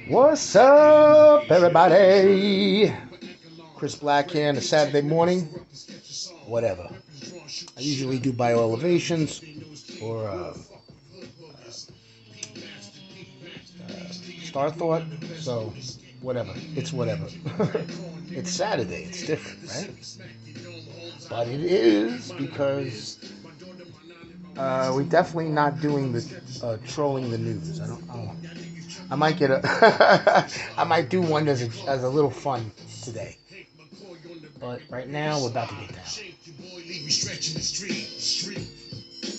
What's up, everybody? Chris Blakk here on a Saturday morning. Whatever. I usually do Bioelevations or Star Thought, so whatever. It's whatever. It's Saturday. It's different, right? But it is because we're definitely not doing the trolling the news. I might get a. I might do one as a little fun today. But right now we're about to get down.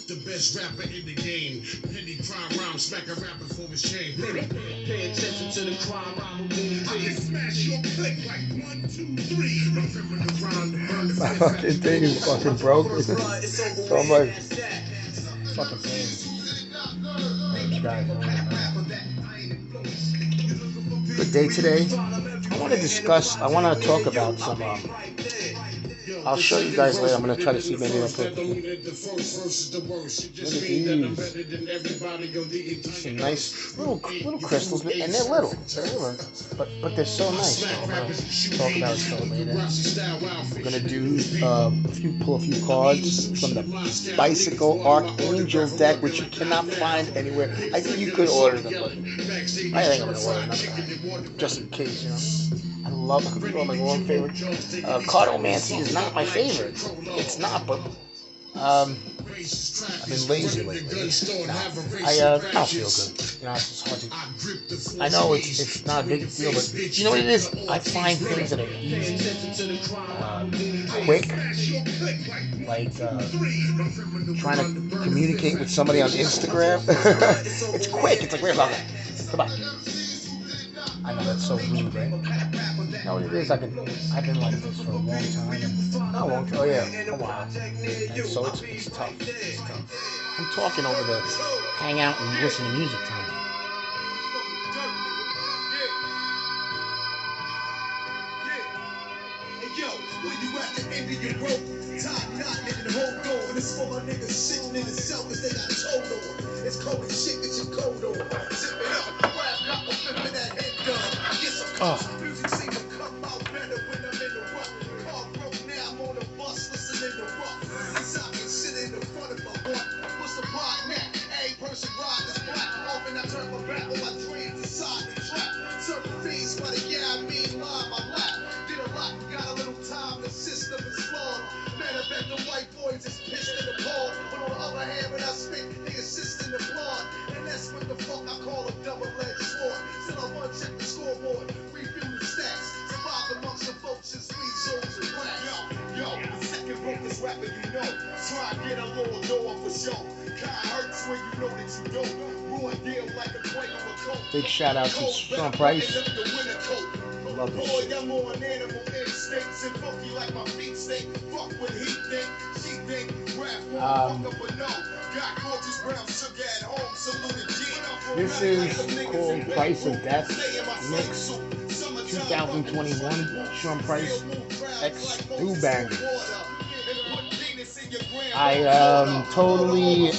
The best rapper in the game. Penny crime rhyme, smack a rapper for his chain. Pay attention to the crime rhyme. I can smash your click like 1, 2, 3. My criminal rhyme to burn the my fucking thing is fucking broken. So I'm like, fucking thing. Good day today. I want to talk about some I'll show you guys later. I'm going to try to see maybe I'll put some nice little crystals, and they're little. But they're so nice. I'm going to talk about it so later. We're going to do pull a few cards from the Bicycle Archangel deck, which you cannot find anywhere. I think you could order them, but I think I'm going to order another just in case, you know. I love my one favorite. Cardomancy is not my favorite. It's not, but I've been lazy lately. I don't feel good. You know, it's hard to. I know it's not a big deal, but you know what it is? I find things that are easy, quick, like trying to communicate with somebody on Instagram. It's quick. It's like, where's all that? Goodbye. I know that's so rude, right? You know what it is? I've been like this for a long time. Not a long time. Oh yeah, a while. And so it's tough. It's tough. I'm talking over the hang out and listen to music time. This for my niggas sitting in the cell cause they got told on. It's cold as shit, get your coat on. Zip it up, grab copper, flipping that head gun. Get some music, seem to come out better when I'm in the rough. Car broke now, I'm on the bus, listening to rough. These I can sit in the front of my heart. What's the part now? A person ride this black. Often I turn my back on my dreams inside the trap. Certain fiends, but yeah, I mean, lie my lap. Did a lot, got a little time, the system is flawed. Man, I bet the white boys is pissed in the ball. But on the other hand, when I spit, they assist in the blood. And that's what the fuck I call a double-edged sword. Still I want to check the scoreboard, review the stats. Survive amongst the folks in sweet souls and rap. Yo, the second ropest rapper you know. Try to get a little dough for show. Kinda hurts when you know that you don't. Ruin deal like a quake of a coat. Big shout out to Sean Price. Love this shit. I'm on animal instincts and funky like my feet stink. Fuck what he think, she think, rap fuck up a no. Got gorgeous brown sugar at home, salute Gina. This is called Price of Death Mix 2021. Sean Price X Do Bang. I totally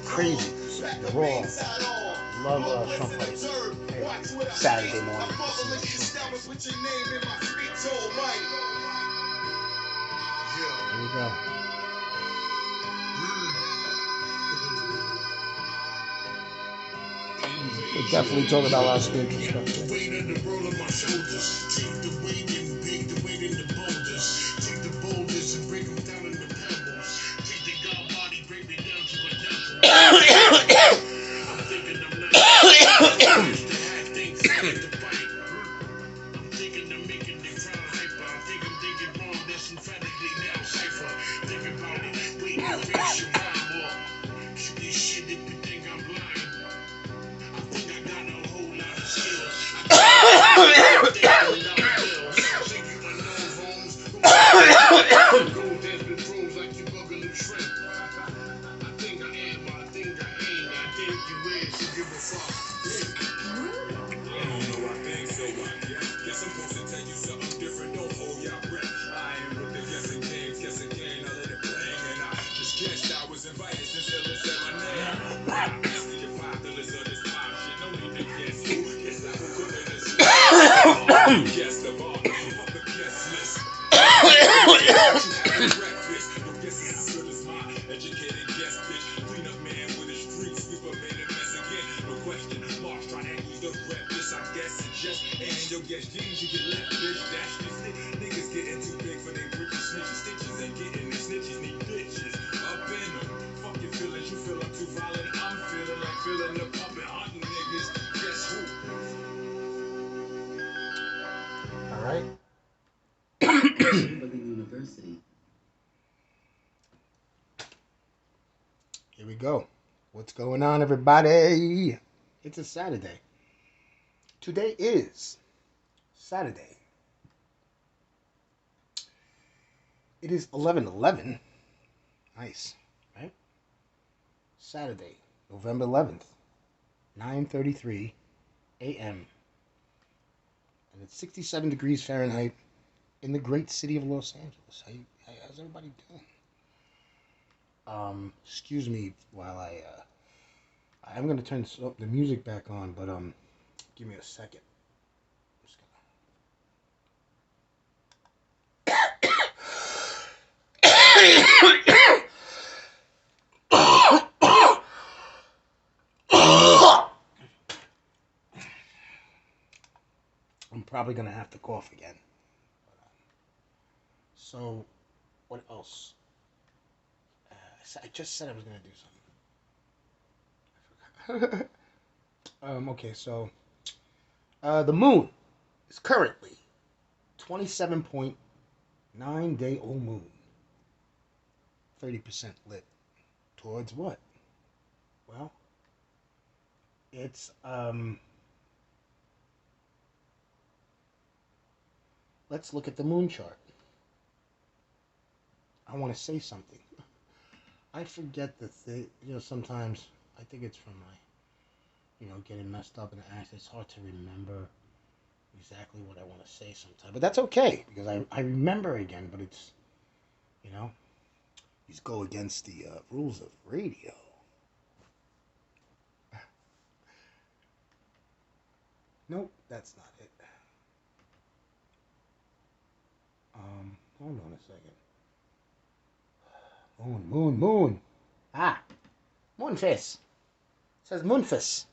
crazy. Raw. Love Sean Price. Saturday morning. Here we go. We're definitely talking about a lot of spiritual stuff. Here we go. What's going on, everybody? It's a Saturday. Today is Saturday. It is 11/11. Nice, right? Saturday, November 11th, 9:33 a.m. And it's 67 degrees Fahrenheit in the great city of Los Angeles. How's everybody doing? Excuse me while I'm gonna turn the music back on, but give me a second. I'm probably gonna have to cough again. So, what else? I just said I was gonna do something. Okay, so the moon is currently 27.9-day-old moon, 30% lit. Towards what? Well, it's let's look at the moon chart. I want to say something. I forget the thing. Sometimes I think it's from my, getting messed up in the act. It's hard to remember exactly what I want to say sometimes. But that's okay, because I remember again, but it's, these go against the rules of radio. Nope, that's not it. Hold on a second. Moon. Ah, moonface. It says moonface.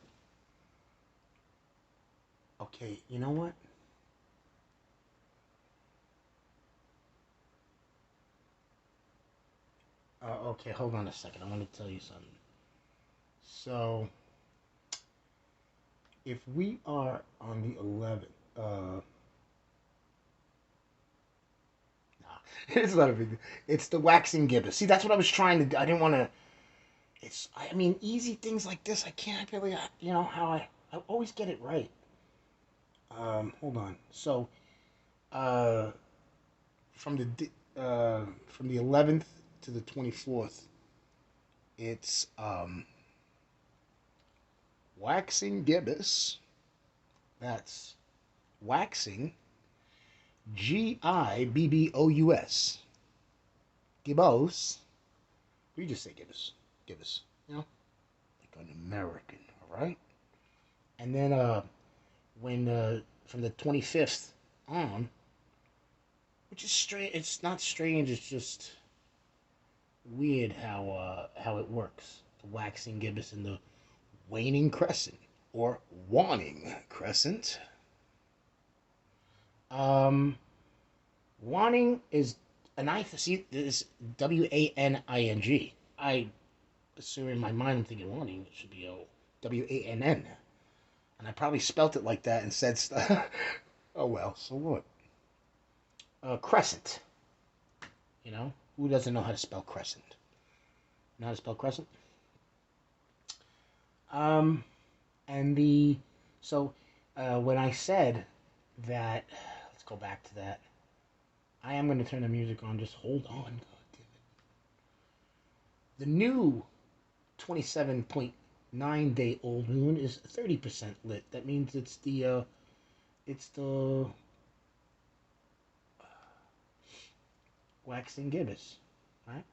Okay, you know what? Okay, hold on a second. I want to tell you something. So, if we are on the 11th, it's not a big deal. It's the waxing gibbous. See, that's what I was trying to do. I didn't want to. Easy things like this, I can't really, how I always get it right. Hold on. So, uh, from the 11th to the 24th, it's waxing gibbous. That's waxing, Gibbous. Gibbous. We just say gibbous. Gibbous. Like an American, all right? And then when from the 25th on, which is strange. It's not strange. It's just weird how it works. The waxing gibbous and the waning crescent or waning crescent. Waning is an I see this WANING. I assume in my mind I'm thinking waning. It should be WANN. And I probably spelt it like that and said stuff. Oh well, so what? Crescent. Who doesn't know how to spell crescent? Know how to spell crescent? And when I said that, let's go back to that. I am going to turn the music on. Just hold on. God damn it. The new 27.9-day-old moon is 30% lit. That means it's the waxing gibbous, right?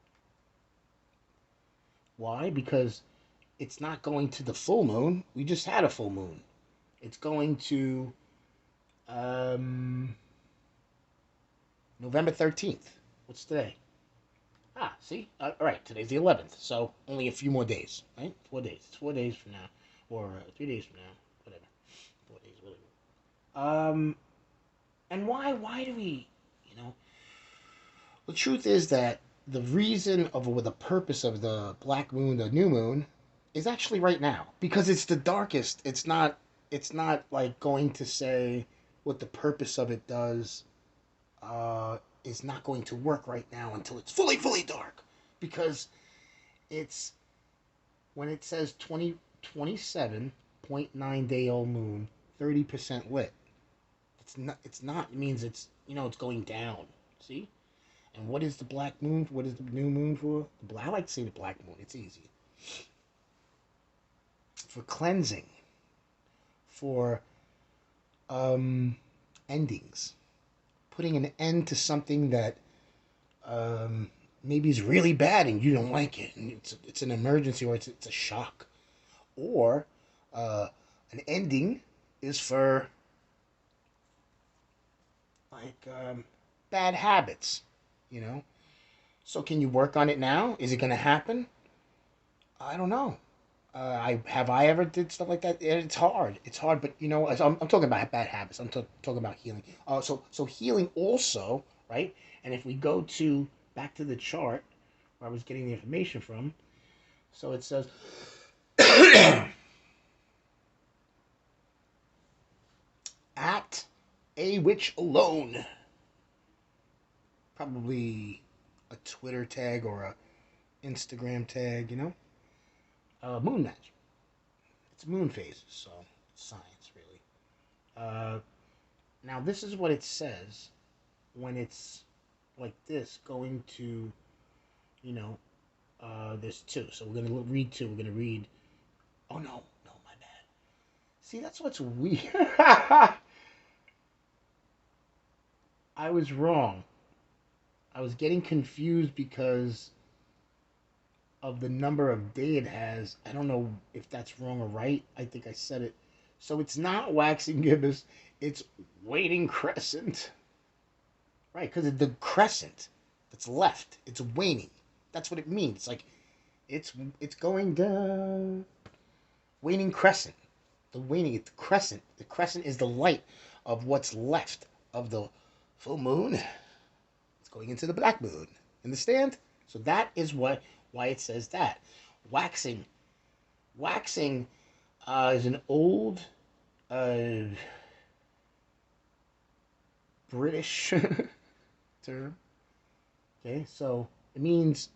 Why? Because it's not going to the full moon. We just had a full moon. It's going to Um, November 13th. What's today? Ah, see? All right, today's the 11th, so only a few more days, right? 4 days. It's 4 days from now, or 3 days from now, whatever. 4 days, whatever. And why do we, you know? The truth is that the reason of or the purpose of the black moon, the new moon, is actually right now because it's the darkest. It's not. It's not like going to say what the purpose of it does is not going to work right now until it's fully dark because it's when it says 27.9 day old moon 30% lit. It's not it means it's it's going down. See? And what is the black moon? What is the new moon for? I like to say the black moon. It's easy. For cleansing. For endings. Putting an end to something that maybe is really bad and you don't like it. And it's an emergency or it's a shock. Or an ending is for like bad habits, you know. So can you work on it now? Is it going to happen? I don't know. I ever did stuff like that? It's hard. It's hard, but I'm talking about bad habits. I'm talking about healing. So healing also, right? And if we go to back to the chart where I was getting the information from, so it says at a witch alone. Probably a Twitter tag or a Instagram tag, moon magic. It's moon phases, so it's science, really. Now, this is what it says when it's like this going to, there's two. So we're going to read two. We're going to read. Oh, no, my bad. See, that's what's weird. I was wrong. I was getting confused because of the number of day it has. I don't know if that's wrong or right. I think I said it. So it's not waxing gibbous. It's waning crescent. Right, because the crescent that's left, it's waning. That's what it means. It's like it's going down. Waning crescent. The waning, it's the crescent. The crescent is the light of what's left of the full moon. It's going into the black moon. Understand? So that is why it says that. Waxing is an old British term. Okay, so it means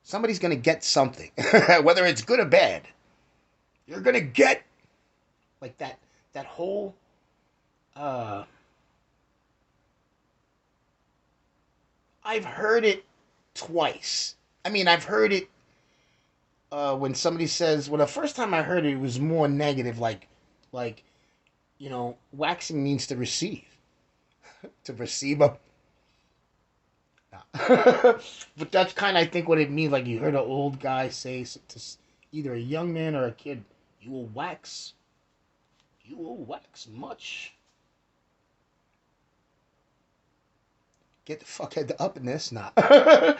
somebody's gonna get something, whether it's good or bad. You're gonna get like that whole I've heard it twice. I mean, I've heard it when somebody says, well, the first time I heard it, it was more negative, like, waxing means to receive, to receive a. But that's kind of, I think, what it means. Like you heard an old guy say to either a young man or a kid, you will wax much. Get the fuck head up in this, not. I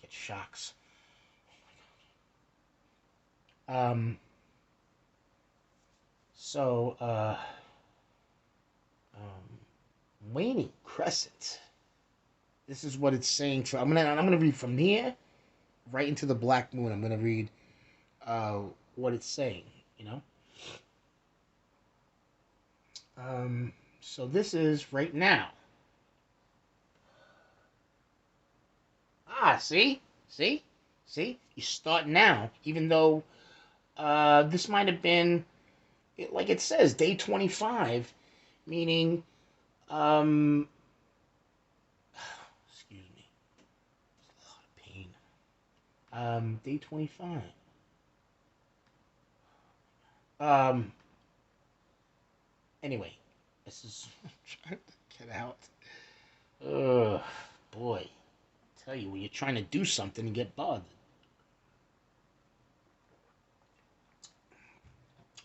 get shocks. So, waning crescent. This is what it's saying. I'm gonna read from here right into the black moon. I'm gonna read what it's saying. So this is right now. See. You start now, even though this might have been, like it says, day 25, meaning, excuse me, there's a lot of pain. Day 25. Anyway, this is trying to get out. Ugh, boy, I tell you, when you're trying to do something and get bothered.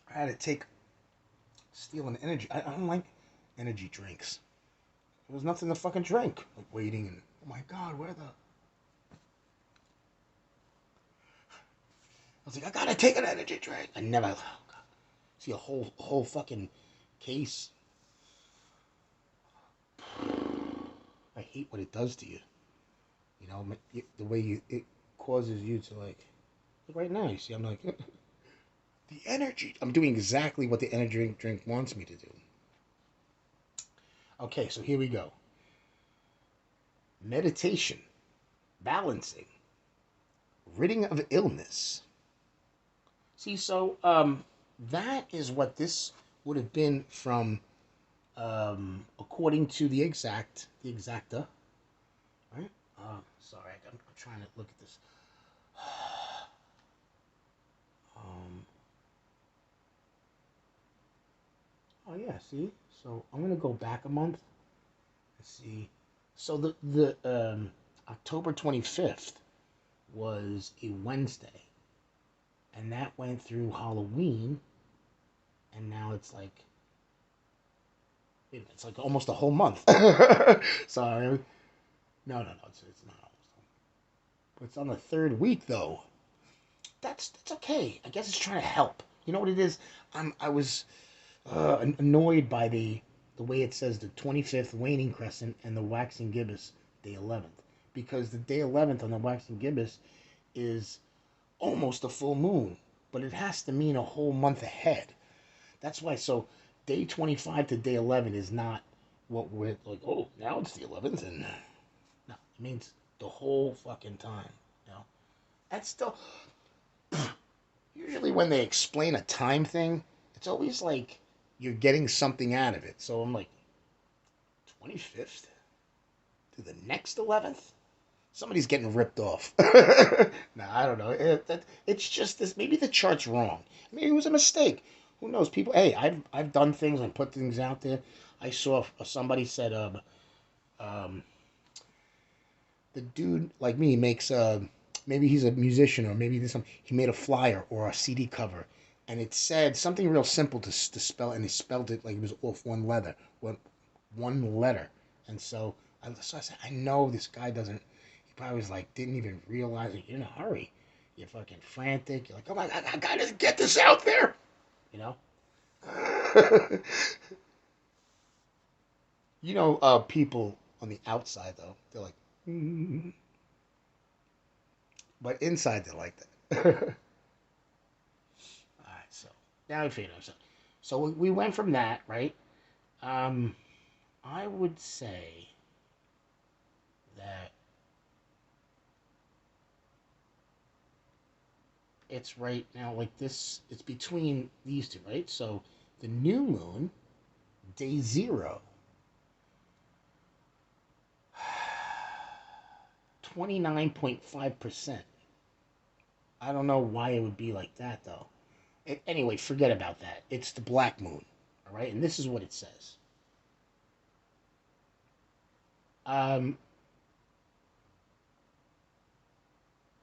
I had to steal an energy. I don't like energy drinks. There was nothing to fucking drink. Like waiting and, oh my God, where the... I was like, I gotta take an energy drink. I never, oh God, see a whole fucking case. I hate what it does to you. You know, the way it causes you to like right now, you see, I'm like, the energy. I'm doing exactly what the energy drink wants me to do. Okay, so here we go. Meditation, balancing, ridding of illness. See, so that is what this would have been from, according to the exacta, right? Sorry, I'm trying to look at this. Oh yeah, see. So I'm gonna go back a month. Let's see. So the October 25th was a Wednesday, and that went through Halloween, and now it's like, wait a minute, it's like almost a whole month. Sorry. No, it's not almost. It's on the third week though. That's okay. I guess it's trying to help. You know what it is? I was annoyed by the way it says the 25th waning crescent and the waxing gibbous day 11th, because the day 11th on the waxing gibbous is almost a full moon, but it has to mean a whole month ahead. That's why. So day 25 to day 11 is not what we're like. Oh, now it's the 11th, and no, it means the whole fucking time. You know, that's still usually when they explain a time thing, it's always like you're getting something out of it. So I'm like, 25th to the next 11th? Somebody's getting ripped off. Nah, I don't know. It's just this. Maybe the chart's wrong. Maybe it was a mistake. Who knows? People, hey, I've done things and put things out there. I saw somebody said, the dude like me makes maybe he's a musician, or maybe he made a flyer or a CD cover, and it said something real simple to spell, and he spelled it like it was off one letter, and so I said, I know this guy doesn't. He probably was like didn't even realize it. You're in a hurry. You're fucking frantic. You're like, oh my God, I gotta get this out there. You know. You know, people on the outside though, they're like, but inside they're like that. All right, so now we figured out. So we went from that, right? I would say that it's right now like this. It's between these two, right? So the new moon, day 0. 29.5%. I don't know why it would be like that though. Anyway, forget about that. It's the black moon, all right? And this is what it says.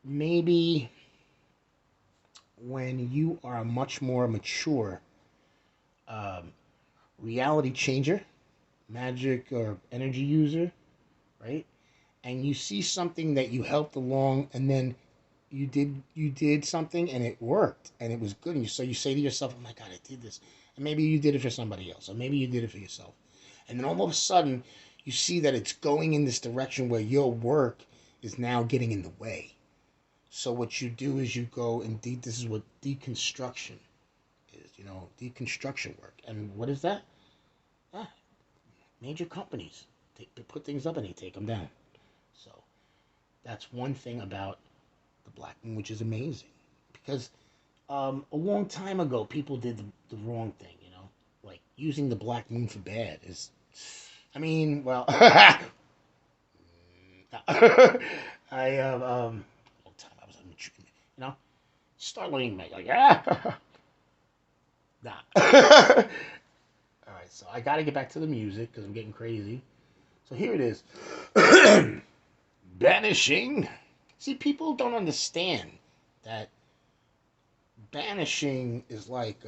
Maybe when you are a much more mature reality changer, magic or energy user, right? And you see something that you helped along, and then you did something and it worked and it was good, and so you say to yourself, oh my God, I did this. And maybe you did it for somebody else, or maybe you did it for yourself, and then all of a sudden you see that it's going in this direction where your work is now getting in the way. So what you do is you go and this is what deconstruction is, deconstruction work. And what is that? Major companies they put things up and they take them down. So that's one thing about the black moon, which is amazing, because a long time ago people did the wrong thing, like using the black moon for bad is, I mean, well, I long time I was start learning like nah. All right, so I got to get back to the music because I'm getting crazy. So here it is. Banishing. See, people don't understand that banishing is like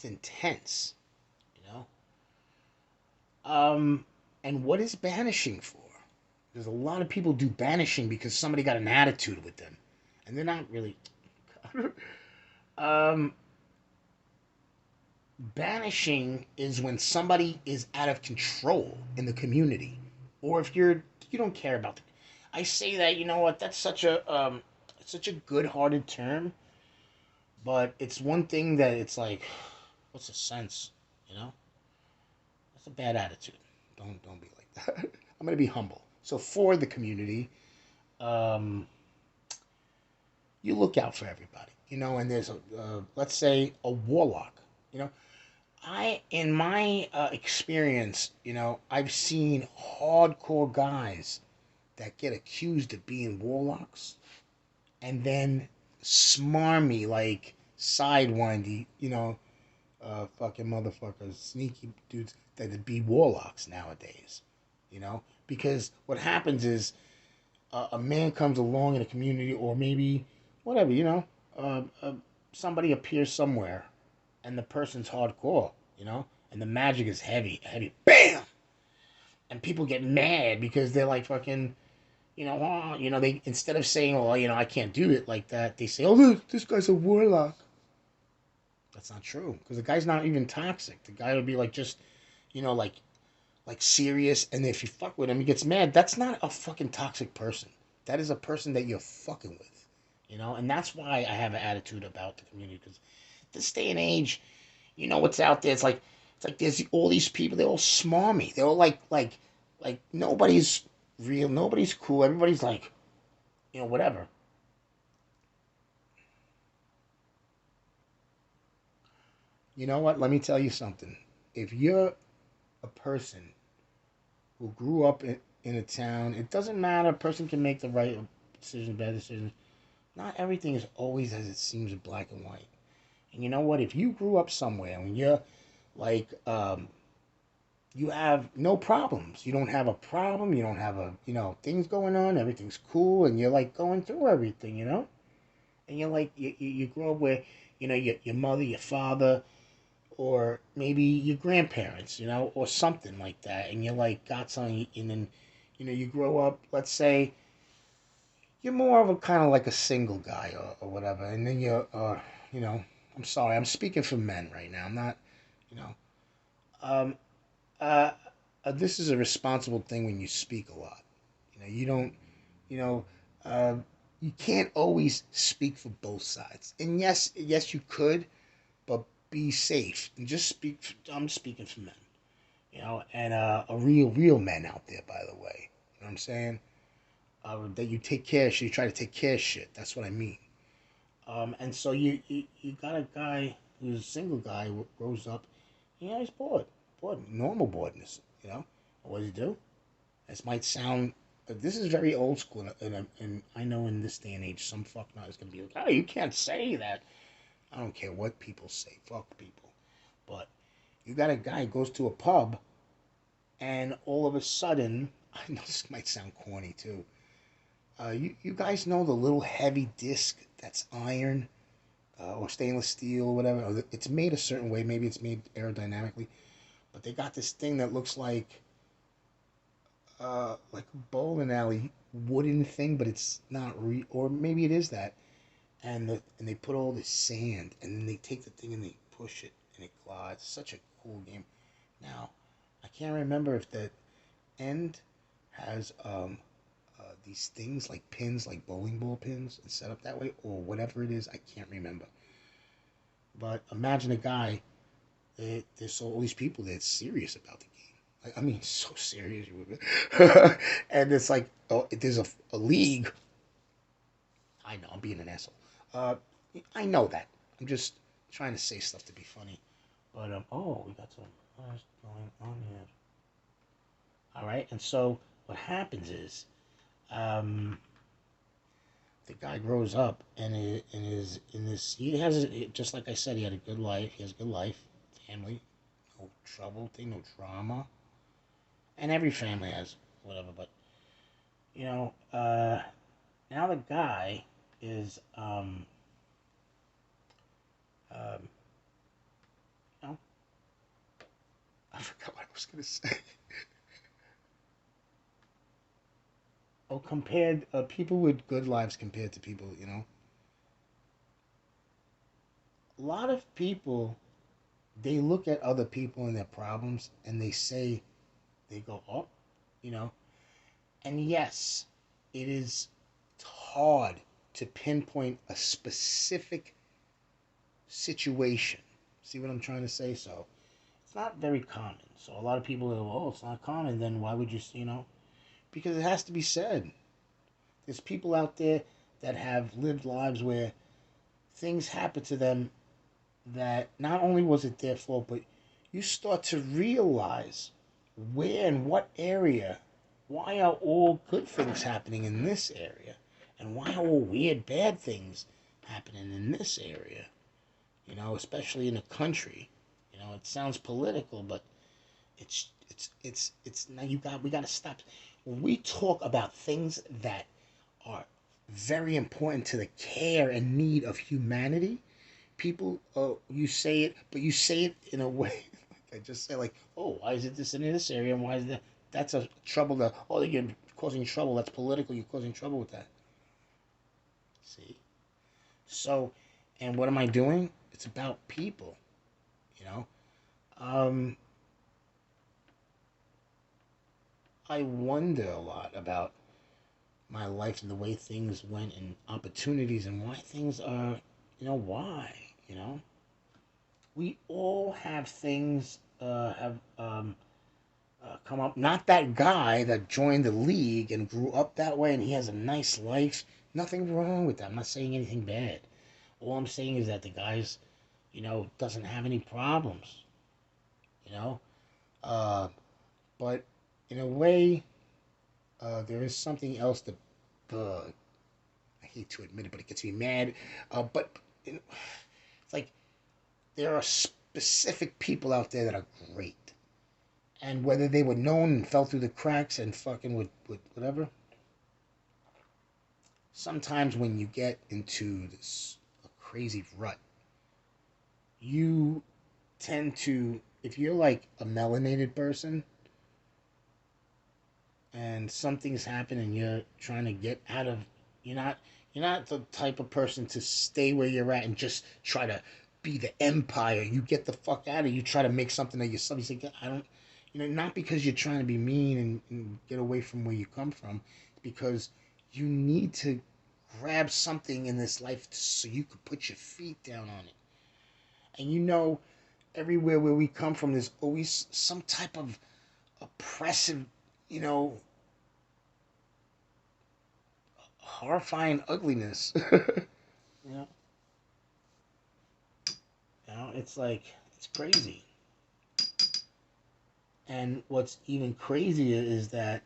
it's intense, you know. And what is banishing for? There's a lot of people do banishing because somebody got an attitude with them, and they're not really. um, Banishing is when somebody is out of control in the community, or if you don't care about it. I say that, you know what? That's such a good-hearted term, but it's one thing that it's like, what's the sense? You know, that's a bad attitude. Don't be like that. I'm gonna be humble. So for the community, um, you look out for everybody. You know, and there's a let's say a warlock. You know, in my experience, you know, I've seen hardcore guys that get accused of being warlocks, and then smarmy, like sidewindy, you know, fucking motherfuckers, sneaky dudes that would be warlocks nowadays, you know, because what happens is a man comes along in a community, or maybe whatever, you know, uh, uh, somebody appears somewhere, and the person's hardcore, you know, and the magic is heavy, heavy, bam, and people get mad because they're like fucking, you know, oh, you know, they instead of saying, "Oh, you know, I can't do it like that," they say, "Oh, look, this guy's a warlock." That's not true because the guy's not even toxic. The guy would be like just, you know, like serious, and if you fuck with him, he gets mad. That's not a fucking toxic person. That is a person that you're fucking with, you know, and that's why I have an attitude about the community because this day and age, you know what's out there. It's like there's all these people. They're all smarmy. They're all like nobody's real. Nobody's cool. Everybody's like, you know, whatever. You know what? Let me tell you something. If you're a person who grew up in a town, it doesn't matter. A person can make the right decision, bad decision. Not everything is always as it seems in black and white. And you know what? If you grew up somewhere and you're like, you have no problems. You don't have a problem. You don't have you know, things going on. Everything's cool, and you're like going through everything, you know. And you're like, you grow up where, you know, your mother, your father, or maybe your grandparents, you know, or something like that, and you like got something, and then, you know, you grow up. Let's say you're more of a kind of like a single guy, or whatever, and then you're, you know, I'm sorry, I'm speaking for men right now. I'm not, you know, um, uh, this is a responsible thing when you speak a lot. You know, you don't, you know, uh, you can't always speak for both sides. And yes, you could, but be safe and just speak. I'm speaking for men, you know, and a real men out there, by the way. You know what I'm saying? That you take care of shit. You try to take care of shit. That's what I mean. And so you got a guy who's a single guy who grows up. Yeah, he's bored, normal boredness. You know, what does he do? This might sound. This is very old school, and I know in this day and age, some fucknut is gonna be like, "Oh, you can't say that." I don't care what people say. Fuck people. But you got a guy who goes to a pub, and all of a sudden, I know this might sound corny too. You guys know the little heavy disc that's iron, or stainless steel or whatever. Or it's made a certain way. Maybe it's made aerodynamically, but they got this thing that looks like a bowling alley wooden thing, but it's not or maybe it is that. And they put all this sand, and then they take the thing and they push it, and it glides. Such a cool game. Now, I can't remember if the end has these things like pins, like bowling ball pins, and set up that way, or whatever it is. I can't remember. But imagine a guy. There's all these people that's serious about the game. Like, I mean, so serious. And it's like, oh, there's a league. I know, I'm being an asshole. Uh, I know that. I'm just trying to say stuff to be funny. But, oh, we got some. What's going on here? All right, and so what happens is, um, the guy grows up and is in this. He has, just like I said, he had a good life. He has a good life, family, no trouble thing, no drama, and every family has whatever. But you know, now the guy is um, I forgot what I was gonna say. Oh, compared people with good lives compared to people, a lot of people, they look at other people and their problems and they go, oh, you know, and yes, it is hard to pinpoint a specific situation. See what I'm trying to say? So it's not very common. So a lot of people go, oh, it's not common. Then why would you? Because it has to be said. There's people out there that have lived lives where things happen to them that not only was it their fault, but you start to realize where and what area, why are all good things happening in this area, and why are all weird bad things happening in this area. Especially in a country. It sounds political, but it's now we got to stop when we talk about things that are very important to the care and need of humanity. People, you say it, but you say it in a way. I just say like, oh, why is it this in this area, and why is that? That's a trouble. That you're causing trouble. That's political. You're causing trouble with that. See. So, and what am I doing? It's about people. You know. Um, I wonder a lot about my life and the way things went and opportunities and why things are, why, we all have things have come up. Not that guy that joined the league and grew up that way and he has a nice life. Nothing wrong with that. I'm not saying anything bad. All I'm saying is that the guy's, doesn't have any problems, you know. Uh, but in a way, there is something else that I hate to admit it, but it gets me mad. But it's like there are specific people out there that are great, and whether they were known and fell through the cracks and fucking with whatever. Sometimes when you get into this crazy rut, you tend to, if you're like a melanated person and something's happened and you're trying to get out of, you're not you're not the type of person to stay where you're at and just try to be the empire. You get the fuck out of, you try to make something of yourself. You say, I don't, not because you're trying to be mean and get away from where you come from. It's because you need to grab something in this life so you could put your feet down on it. And everywhere where we come from, there's always some type of oppressive, you know, horrifying ugliness. you know, it's like it's crazy. And what's even crazier is that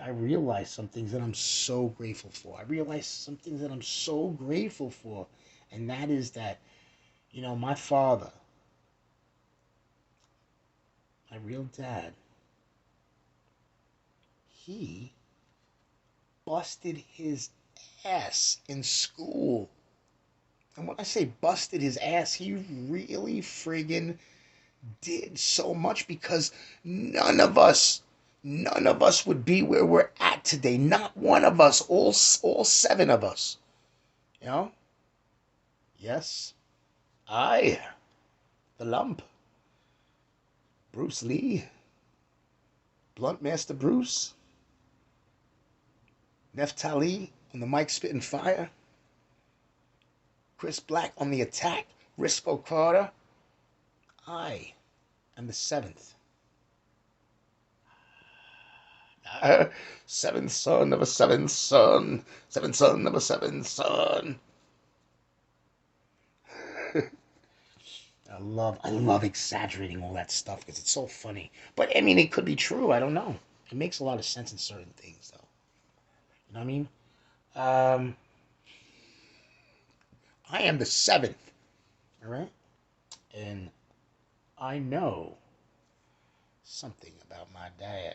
I realize some things that I'm so grateful for. I realize some things that I'm so grateful for, and that is that, my father, my real dad, he busted his ass in school. And when I say busted his ass, he really friggin' did so much because none of us would be where we're at today. Not one of us, all seven of us. You know? Yes, I, the lump, Bruce Lee, Blunt Master Bruce, Neftali on the mic spitting fire, Chris Blakk on the attack, Risco Carter. I am the seventh. Seventh son of a seventh son. Seventh son of a seventh son. I love exaggerating all that stuff because it's so funny. But I mean, it could be true. I don't know. It makes a lot of sense in certain things, though. You know what I mean? Um, I am the seventh. All right, and I know something about my dad